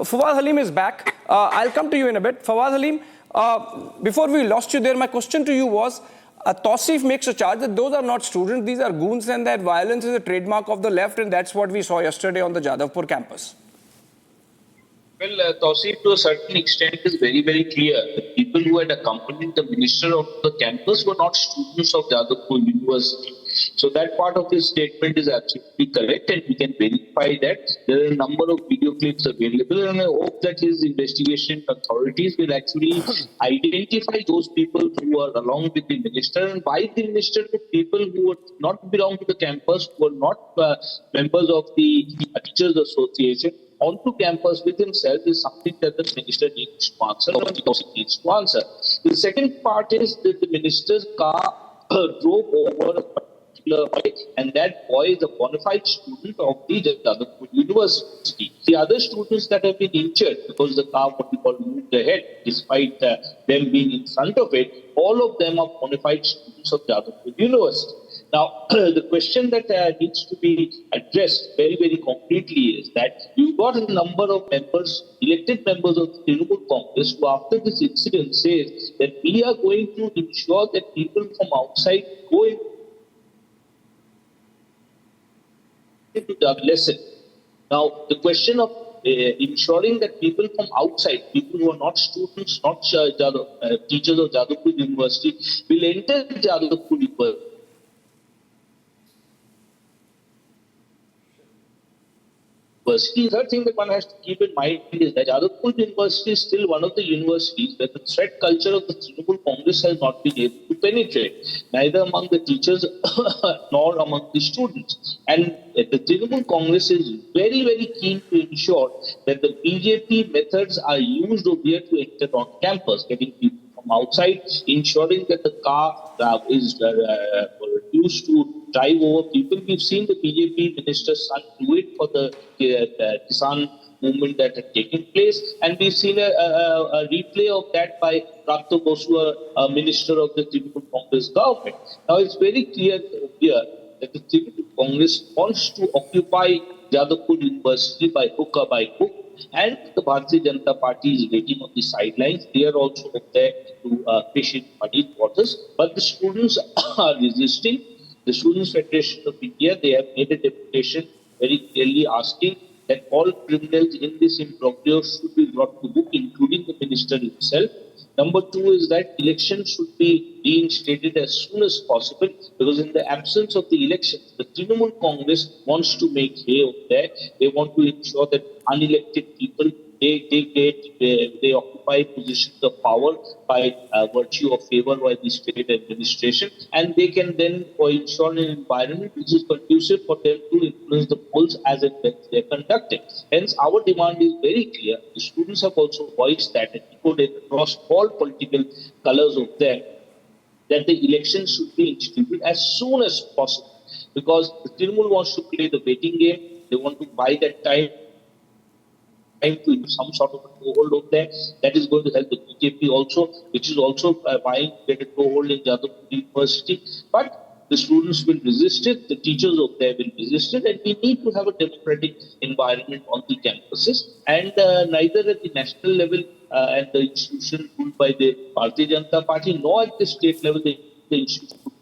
Fuad Halim is back. I'll come to you in a bit. Fuad Halim, before we lost you there, my question to you was, Tausif makes a charge that those are not students, these are goons, and that violence is a trademark of the left, and that's what we saw yesterday on the Jadavpur campus. Well, Tausif, to a certain extent, is very, very clear. The people who had accompanied the minister of the campus were not students of Jadavpur University. So that part of his statement is absolutely correct, and we can verify that. There are a number of video clips available, and I hope that his investigation authorities will actually identify those people who are along with the minister, and by the minister to people who would not belong to the campus, who are not members of the Teachers Association, onto campus with himself is something that the minister needs to answer, or the needs to answer. The second part is that the minister's car drove over a particular boy, and that boy is a bona fide student of the Jadavpur University. The other students that have been injured because the car, what we call, moved ahead, despite them being in front of it, all of them are bona fide students of Jadavpur University. Now, the question that needs to be addressed very, very concretely is that you've got a number of members, elected members of the Trinamool Congress, who after this incident says that we are going to ensure that people from outside go into the lesson. Now, the question of ensuring that people from outside, people who are not students, not teachers of Jadavpur University, will enter Jadavpur University. The third thing that one has to keep in mind is that Jadavpur University is still one of the universities where the threat culture of the Trinamool Congress has not been able to penetrate, neither among the teachers nor among the students. And the Trinamool Congress is very, very keen to ensure that the BJP methods are used over here to enter on campus, getting people from outside, ensuring that the car is used to drive over people. We've seen the BJP minister's son do it for the Kisan movement that had taken place, and we've seen a replay of that by Bratya, Basu, a minister of the Trinamool Congress government. Now, it's very clear here that the Trinamool Congress wants to occupy Jadavpur University by hook or by hook, and the Bharatiya Janata Party is waiting on the sidelines. They are also there to fish in muddy waters, but the students are resisting. The Students' Federation of India, they have made a deputation very clearly asking that all criminals in this imbroglio should be brought to book, including the minister himself. Number two is that elections should be reinstated as soon as possible, because in the absence of the elections, the Trinamool Congress wants to make hay of that. They want to ensure that unelected people, they occupy positions of power by virtue of favor by the state administration, and they can then ensure an environment which is conducive for them to influence the polls as and when they are conducted. Hence, our demand is very clear. The students have also voiced that and echoed it across all political colors of them, that the elections should be instituted as soon as possible, because the Trinamool wants to play the waiting game. They want to buy that time to some sort of a toehold of there. That is going to help the BJP also, which is also buying to get a toehold in Jadavpur University. But the students will resist it, the teachers of there will resist it, and we need to have a democratic environment on the campuses. And neither at the national level and the institution ruled by the Bharatiya Janata Party, nor at the state level, the institution